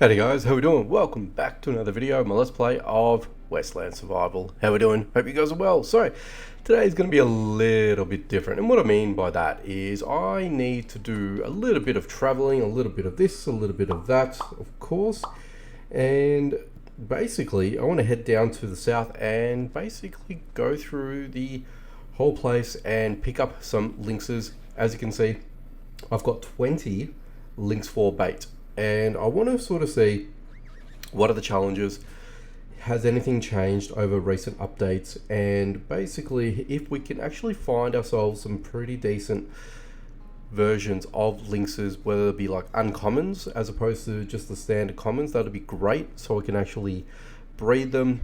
Howdy guys, how we doing? Welcome back to another video of my Let's Play of Westland Survival. How we doing? Hope you guys are well. So, today is going to be a little bit different, and what I mean by that is I need to do a little bit of traveling, a little bit of this, a little bit of that, of course, and basically I want to head down to the south and basically go through the whole place and pick up some lynxes. As you can see, I've got 20 lynx 4 bait. And I want to sort of see what are the challenges, has anything changed over recent updates, and basically if we can actually find ourselves some pretty decent versions of lynxes, whether it be like uncommons as opposed to just the standard commons, that'd be great, so we can actually breed them,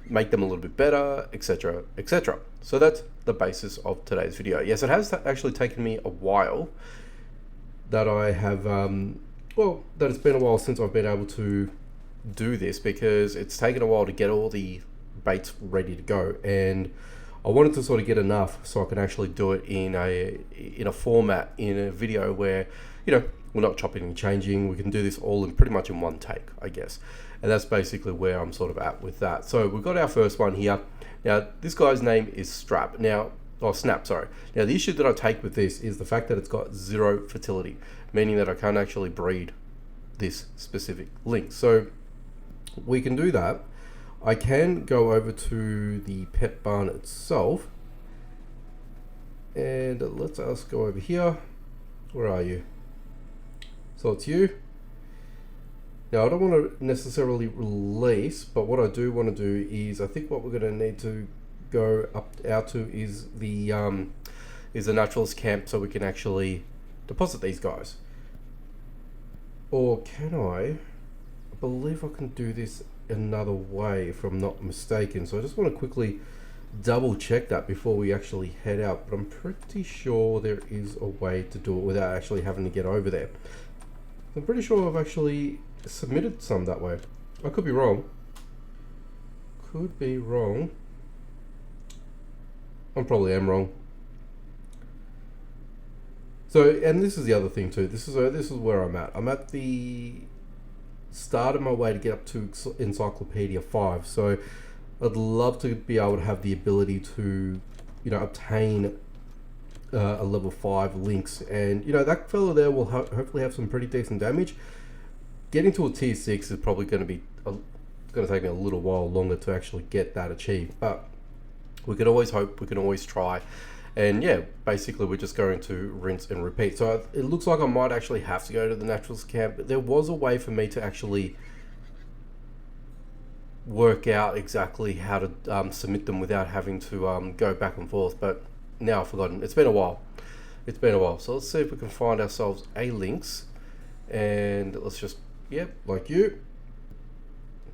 make them a little bit better, etc, etc. So that's the basis of today's video. Yes, it has actually taken me a while that I have that it's been a while since I've been able to do this, because it's taken a while to get all the baits ready to go, and I wanted to sort of get enough so I can actually do it in a format, in a video where, you know, we're not chopping and changing. We can do this all in pretty much in one take, I guess, and that's basically where I'm sort of at with that. So we've got our first one here. Now this guy's name is Snap. Now the issue that I take with this is the fact that it's got 0 fertility, meaning that I can't actually breed this specific lynx. So we can do that. I can go over to the pet barn itself, and let's us go over here. Where are you? So it's you. Now I don't want to necessarily release, but what I do want to do is, I think what we're going to need to go out to is the naturalist camp, so we can actually deposit these guys. Or can I believe I can do this another way if I'm not mistaken. So I just want to quickly double check that before we actually head out, but I'm pretty sure there is a way to do it without actually having to get over there. I'm pretty sure I've actually submitted some that way. I could be wrong. Could be wrong. I probably am wrong. So, and this is the other thing too. This is where I'm at. I'm at the start of my way to get up to Encyclopedia 5. So, I'd love to be able to have the ability to, you know, obtain a level 5 lynx, and you know that fellow there will hopefully have some pretty decent damage. Getting to a tier 6 is probably going to be going to take me a little while longer to actually get that achieved, but we can always hope, we can always try. And yeah, basically we're just going to rinse and repeat. So it looks like I might actually have to go to the naturalist camp, but there was a way for me to actually work out exactly how to submit them without having to go back and forth, but now I've forgotten. It's been a while. It's been a while. So let's see if we can find ourselves a lynx, and let's just, yep, like you,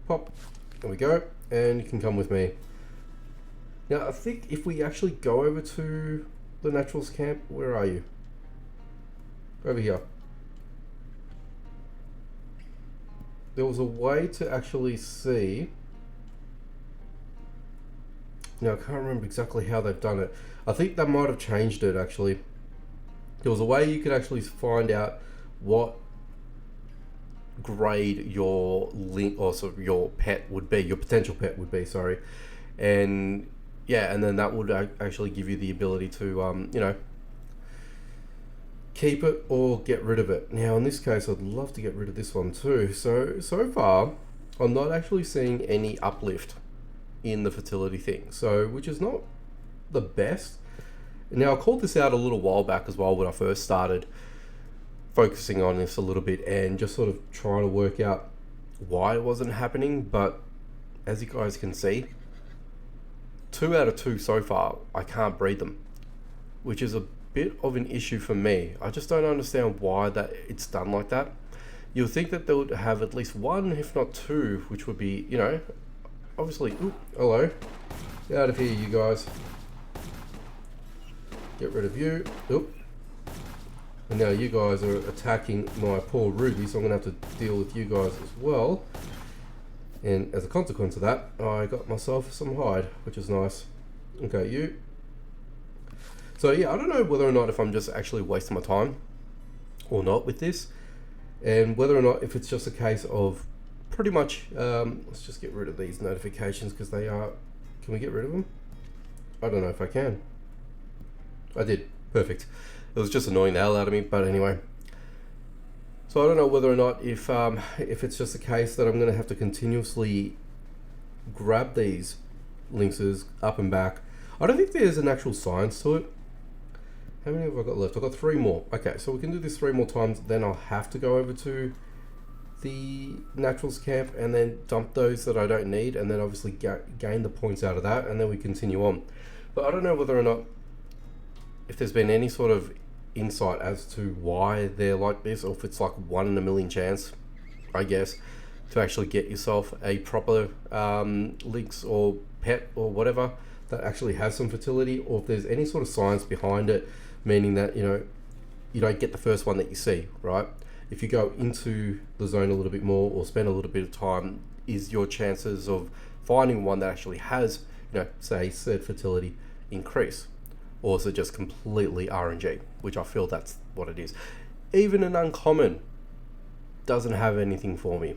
pop, there we go, and you can come with me. Now, I think if we actually go over to the naturalist camp, where are you? Over here. There was a way to actually see. Now, I can't remember exactly how they've done it. I think they might have changed it, actually. There was a way you could actually find out what grade your your pet would be, your potential pet would be, sorry. And yeah, and then that would actually give you the ability to, you know, keep it or get rid of it. Now, in this case, I'd love to get rid of this one too. So far, I'm not actually seeing any uplift in the fertility thing, so which is not the best. Now, I called this out a little while back as well when I first started focusing on this a little bit and just sort of trying to work out why it wasn't happening, but as you guys can see, 2 out of 2 so far, I can't breed them, which is a bit of an issue for me. I just don't understand why that it's done like that. You'll think that they would have at least 1, if not 2, which would be, you know, obviously. Ooh, hello, get out of here, you guys. Get rid of you. Oop. And now you guys are attacking my poor Ruby, so I'm gonna have to deal with you guys as well. And as a consequence of that, I got myself some hide, which is nice. Okay, you. So yeah, I don't know whether or not if I'm just actually wasting my time or not with this. and whether or not if it's just a case of pretty much, let's just get rid of these notifications because they are, can we get rid of them? I don't know if I can. I did, perfect. It was just annoying the hell out of me, but anyway. So I don't know whether or not if it's just a case that I'm gonna have to continuously grab these lynxes up and back. I don't think there's an actual science to it. How many have I got left? I've got 3 more. Okay, so we can do this 3 more times, then I'll have to go over to the naturalist camp and then dump those that I don't need, and then obviously gain the points out of that, and then we continue on. But I don't know whether or not if there's been any sort of insight as to why they're like this, or if it's like 1 in a million chance, I guess, to actually get yourself a proper lynx or pet or whatever that actually has some fertility, or if there's any sort of science behind it, meaning that, you know, you don't get the first one that you see, right? If you go into the zone a little bit more or spend a little bit of time, is your chances of finding one that actually has, you know, say said fertility increase? Or is it just completely RNG, which I feel that's what it is. Even an uncommon doesn't have anything for me,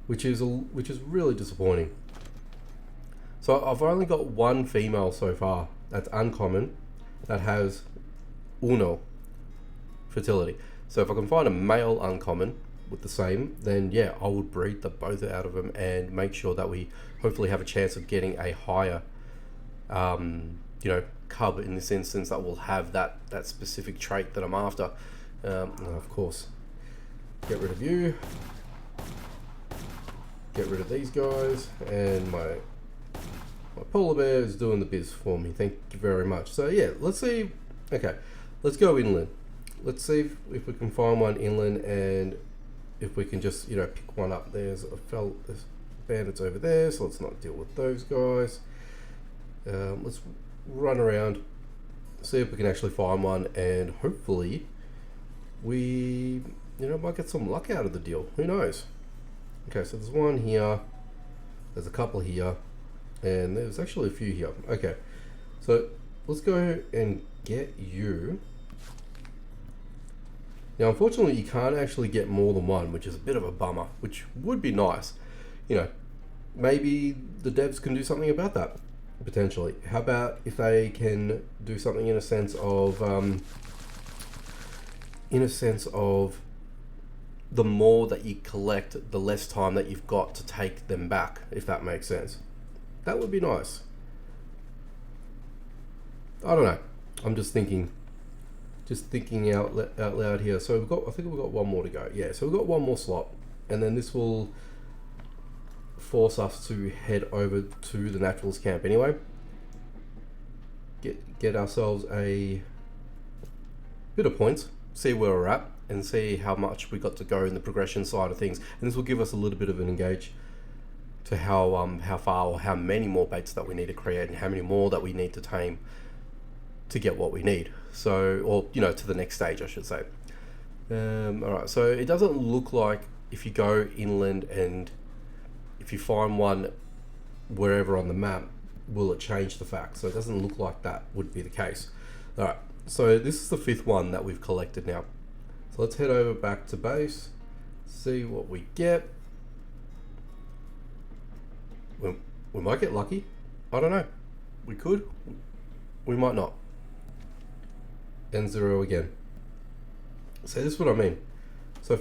which is really disappointing. So I've only got 1 female so far that's uncommon that has uno fertility. So if I can find a male uncommon with the same, then yeah, I would breed the both out of them and make sure that we hopefully have a chance of getting a higher you know, cub in this instance that will have that specific trait that I'm after. Of course, get rid of you, get rid of these guys, and my polar bear is doing the biz for me. Thank you very much. So yeah, let's see. Okay, let's go inland. Let's see if we can find one inland, and if we can just, you know, pick one up. There's bandits over there, so let's not deal with those guys. Let's run around, see if we can actually find one, and hopefully we, you know, might get some luck out of the deal. Who knows? Okay, so there's one here, there's a couple here, and there's actually a few here. Okay, so let's go and get you. Now, unfortunately, you can't actually get more than one, which is a bit of a bummer, which would be nice. You know, maybe the devs can do something about that, potentially. How about if they can do something in a sense of, the more that you collect, the less time that you've got to take them back, if that makes sense. That would be nice. I don't know. I'm just thinking out loud here. So I think we've got 1 more to go. Yeah, so we've got 1 more slot, and then this will force us to head over to the naturalist camp anyway. Get ourselves a bit of points, see where we're at, and see how much we got to go in the progression side of things. And this will give us a little bit of an engage to how far or how many more baits that we need to create, and how many more that we need to tame to get what we need. So, or, you know, to the next stage, I should say. Alright, so it doesn't look like if you go inland and if you find one wherever on the map, will it change the fact? So it doesn't look like that would be the case. Alright, so this is the 5th one that we've collected now. So let's head over back to base, see what we get. We might get lucky. I don't know. We could. We might not. N0 again. So this is what I mean. So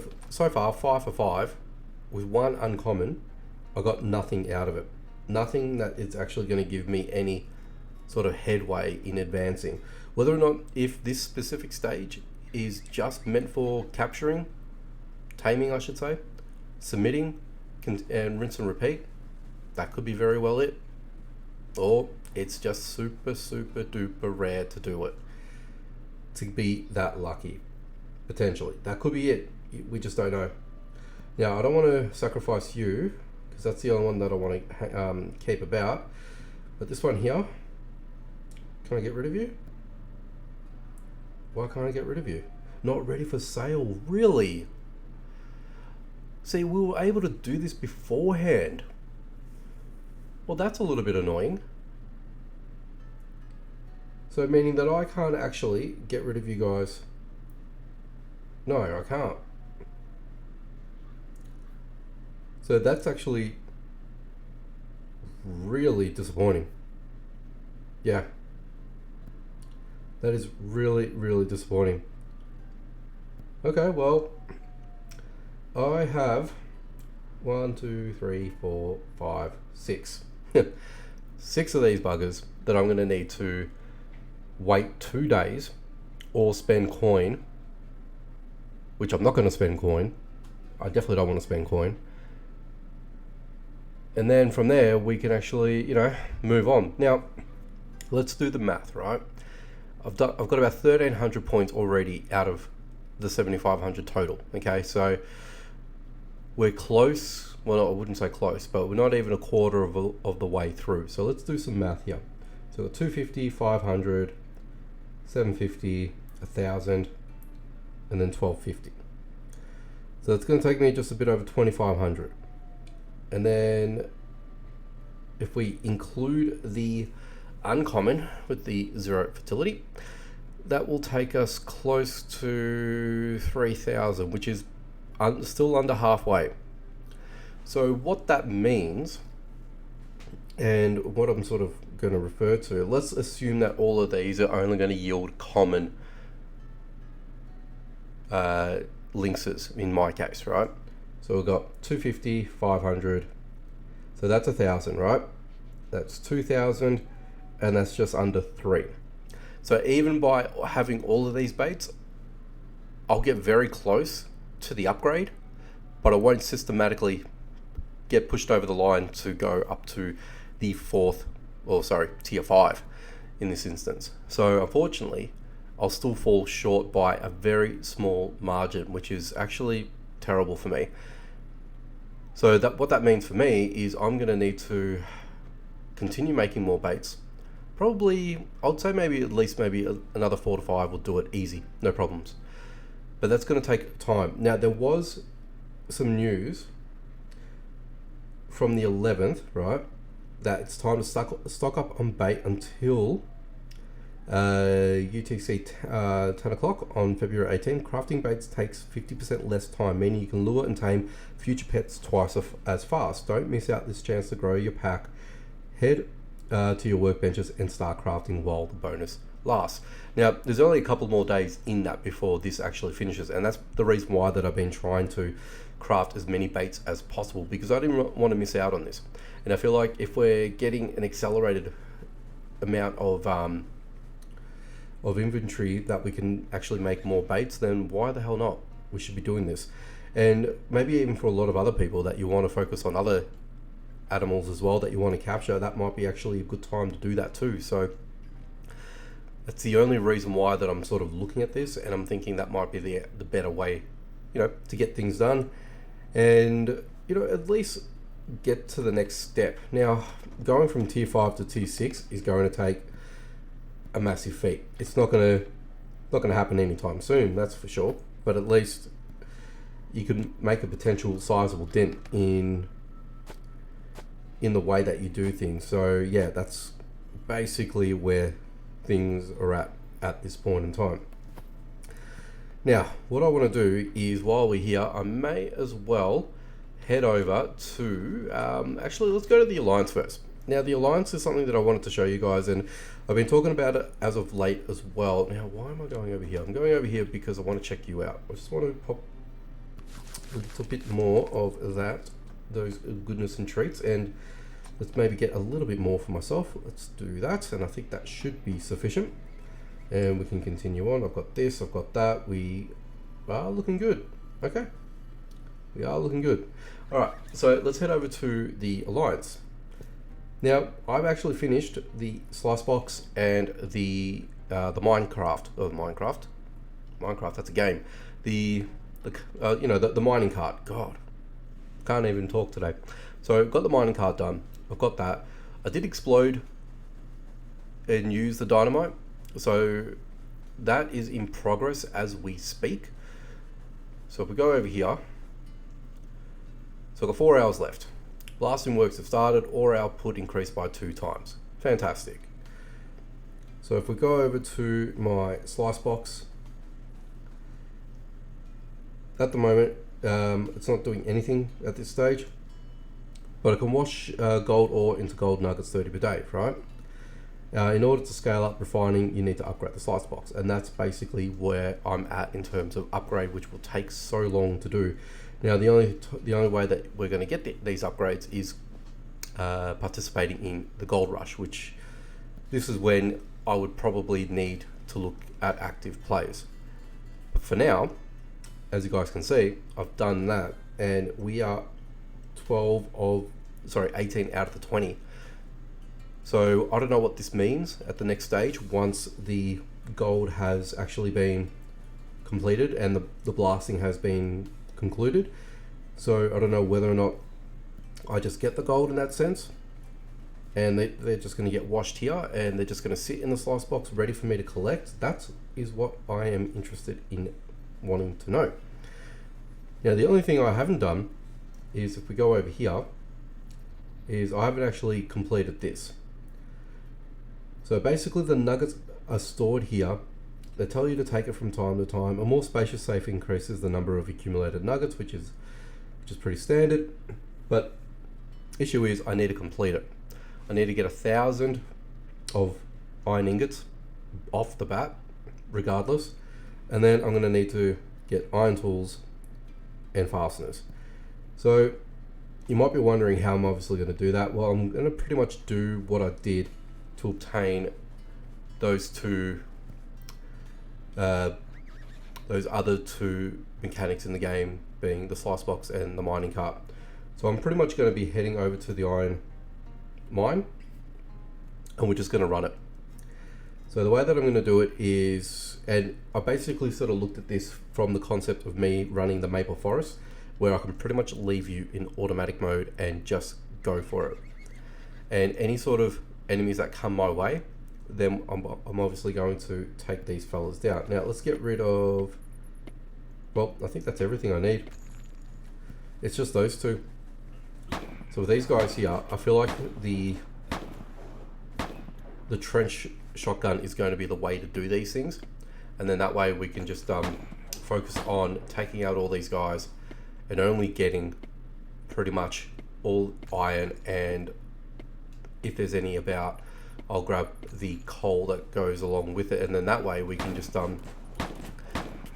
far, 5 for 5 with 1 uncommon. I got nothing out of it. Nothing that it's actually going to give me any sort of headway in advancing. Whether or not, if this specific stage is just meant for capturing, taming I should say, submitting, and rinse and repeat, that could be very well it. Or it's just super duper rare to do it, to be that lucky. Potentially that could be it. We just don't know. Now, I don't want to sacrifice you, because that's the only one that I want to keep about. But this one here, can I get rid of you? Why can't I get rid of you? Not ready for sale, really? See, we were able to do this beforehand. Well, that's a little bit annoying. So meaning that I can't actually get rid of you guys. No, I can't. So that's actually really disappointing. Yeah, that is really, really disappointing. Okay, well, I have 1, 2, 3, 4, 5, 6. 6 of these buggers that I'm going to need to wait 2 days or spend coin, which I'm not going to spend coin. I definitely don't want to spend coin. And then from there, we can actually, move on. Now, let's do the math, right? I've got about 1,300 points already out of the 7,500 total. Okay, so we're close. Well, I wouldn't say close, but we're not even a quarter of the way through. So let's do some math here. So 250, 500, 750, 1,000, and then 1,250. So it's going to take me just a bit over 2,500. And then if we include the uncommon with the 0 fertility, that will take us close to 3,000, which is still under halfway. So what that means, and what I'm sort of going to refer to, let's assume that all of these are only going to yield common lynxes in my case, right? So we've got 250, 500, so that's 1,000, right? That's 2,000, and that's just under 3. So even by having all of these baits, I'll get very close to the upgrade, but I won't systematically get pushed over the line to go up to the tier 5 in this instance. So unfortunately, I'll still fall short by a very small margin, which is actually terrible for me. So what that means for me is I'm going to need to continue making more baits. Probably, I'd say maybe another 4 to 5 will do it easy, no problems. But that's going to take time. Now, there was some news from the 11th, right, that it's time to stock up on bait until UTC 10 o'clock on February 18. Crafting baits takes 50% less time, meaning you can lure and tame future pets twice as fast. Don't miss out this chance to grow your pack. Head to your workbenches and start crafting while the bonus lasts. Now, there's only a couple more days in that before this actually finishes, and that's the reason why that I've been trying to craft as many baits as possible, because I didn't want to miss out on this. And I feel like if we're getting an accelerated amount of inventory that we can actually make more baits, then why the hell not? We should be doing this. And maybe even for a lot of other people that you want to focus on other animals as well that you want to capture, that might be actually a good time to do that too. So that's the only reason why that I'm sort of looking at this, and I'm thinking that might be the better way, to get things done, and at least get to the next step. Now, going from tier 5 to tier 6 is going to take a massive feat. It's not going to happen anytime soon, that's for sure, but at least you can make a potential sizable dent in the way that you do things. So yeah, that's basically where things are at this point in time. Now, what I want to do is, while we're here, I may as well head over to actually, let's go to the Alliance first. Now, the Alliance is something that I wanted to show you guys, and I've been talking about it as of late as well. Now, why am I going over here? I'm going over here because I want to check you out. I just want to pop a little bit more of those goodness and treats, and let's maybe get a little bit more for myself. Let's do that, and I think that should be sufficient, and we can continue on. I've got this, I've got that. We are looking good. Okay, we are looking good. All right, so let's head over to the Alliance. Now, I've actually finished the slice box and the Minecraft. Minecraft, that's a game. The mining cart. God, can't even talk today. So I've got the mining cart done. I've got that. I did explode and use the dynamite, so that is in progress as we speak. So if we go over here, so I've got 4 hours left. Blasting works have started. Ore output increased by 2 times. Fantastic. So if we go over to my slice box, at the moment it's not doing anything at this stage. but I can wash gold ore into gold nuggets 30 per day, right? In order to scale up refining, you need to upgrade the slice box, and that's basically where I'm at in terms of upgrade, which will take so long to do. Now, the only way that we're going to get these upgrades is participating in the gold rush, which this is when I would probably need to look at active players. But for now, as you guys can see, I've done that, and we are 18 out of the 20. So I don't know what this means at the next stage once the gold has actually been completed and the blasting has been concluded. So I don't know whether or not I just get the gold in that sense, and they're just going to get washed here, and they're just going to sit in the slice box ready for me to collect. That is what I am interested in wanting to know. Now, the only thing I haven't done is, if we go over here, is I haven't actually completed this. So basically the nuggets are stored here. They tell you to take it from time to time. A more spacious safe increases the number of accumulated nuggets, which is pretty standard. But issue is I need to complete it. I need to get 1,000 of iron ingots off the bat, regardless. And then I'm going to need to get iron tools and fasteners. So you might be wondering how I'm obviously going to do that. Well, I'm going to pretty much do what I did to obtain those other two mechanics in the game, being the slice box and the mining cart. So I'm pretty much going to be heading over to the iron mine, and we're just going to run it. So the way that I'm going to do it is, and I basically sort of looked at this from the concept of me running the maple forest, where I can pretty much leave you in automatic mode and just go for it. And any sort of enemies that come my way, then I'm obviously going to take these fellas down. Now let's get rid of, well, I think that's everything I need. It's just those two. So with these guys here, I feel like the trench shotgun is going to be the way to do these things, and then that way we can just focus on taking out all these guys and only getting pretty much all iron, and if there's any about, I'll grab the coal that goes along with it, and then that way we can just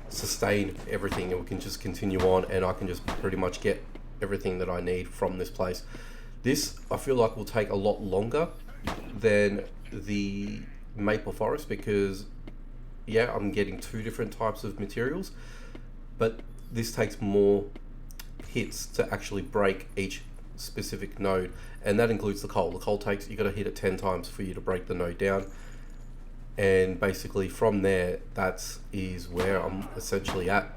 sustain everything, and we can just continue on, and I can just pretty much get everything that I need from this place. This, I feel like, will take a lot longer than the maple forest, because yeah, I'm getting two different types of materials, but this takes more hits to actually break each specific node, and that includes the coal. The coal takes, you got to hit it 10 times for you to break the node down, and basically from there, that is where I'm essentially at.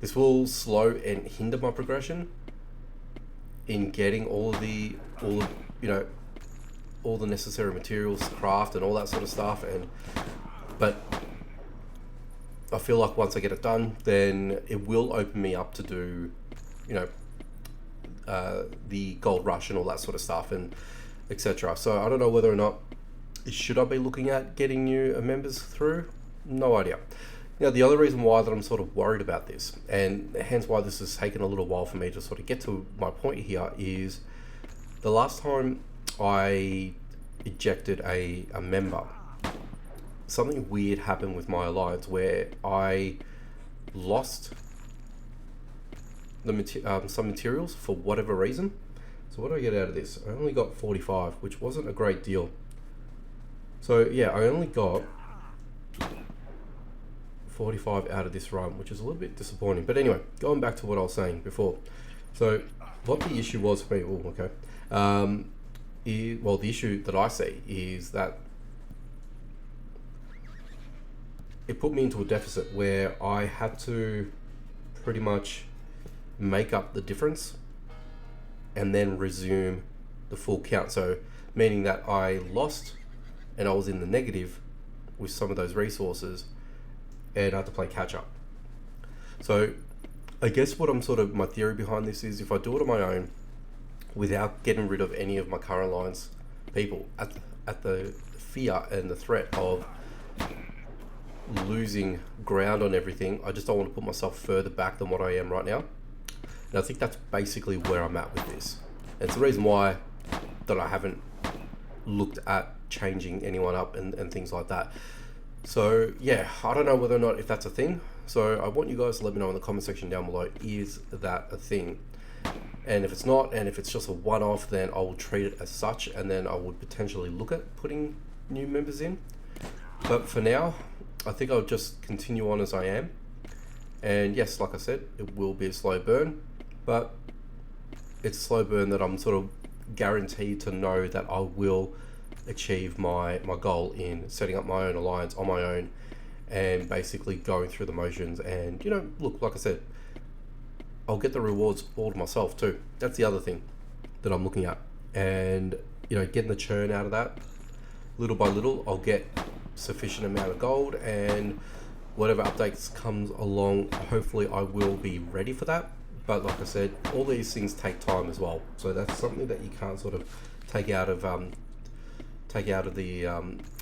This will slow and hinder my progression in getting all the necessary materials to craft and all that sort of stuff, but I feel like once I get it done, then it will open me up to do the gold rush and all that sort of stuff, and etc. So I don't know whether or not should I be looking at getting new members through. No idea. Now, the other reason why that I'm sort of worried about this, and hence why this has taken a little while for me to sort of get to my point here, is the last time I ejected a member, something weird happened with my alliance where I lost some materials for whatever reason. So what do I get out of this? I only got 45, which wasn't a great deal. So yeah, I only got 45 out of this run, which is a little bit disappointing. But anyway, going back to what I was saying before. So what the issue was for me, well, the issue that I see is that it put me into a deficit where I had to pretty much make up the difference and then resume the full count. So meaning that I lost and I was in the negative with some of those resources, and I had to play catch up. So I guess what my theory behind this is, if I do it on my own without getting rid of any of my current alliance people, at the fear and the threat of losing ground on everything, I just don't want to put myself further back than what I am right now. And I think that's basically where I'm at with this. It's the reason why that I haven't looked at changing anyone up and things like that. So yeah, I don't know whether or not if that's a thing. So I want you guys to let me know in the comment section down below, is that a thing? And if it's not, and if it's just a one-off, then I will treat it as such, and then I would potentially look at putting new members in. But for now, I think I'll just continue on as I am. And yes, like I said, it will be a slow burn, but it's a slow burn that I'm sort of guaranteed to know that I will achieve my goal in setting up my own alliance on my own, and basically going through the motions. And, you know, look, like I said, I'll get the rewards all to myself too. That's the other thing that I'm looking at. And, you know, getting the churn out of that, little by little, I'll get sufficient amount of gold, and whatever updates comes along, hopefully I will be ready for that. But like I said, all these things take time as well. So that's something that you can't sort of take out of the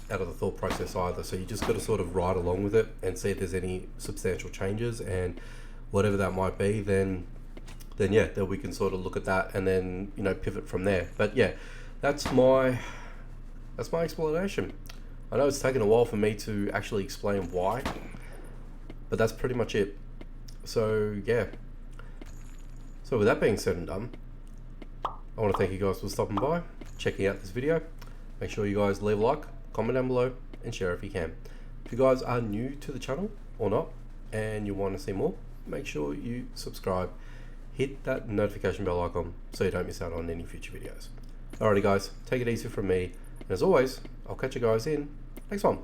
thought process either. So you just got to sort of ride along with it and see if there's any substantial changes, and whatever that might be, then yeah, then we can sort of look at that and then, you know, pivot from there. But yeah, that's my explanation. I know it's taken a while for me to actually explain why, but that's pretty much it. So yeah, so with that being said and done, I want to thank you guys for stopping by, checking out this video. Make sure you guys leave a like, comment down below, and share if you can. If you guys are new to the channel or not, and you want to see more, make sure you subscribe. Hit that notification bell icon so you don't miss out on any future videos. Alrighty guys, take it easy from me. And as always, I'll catch you guys in next one.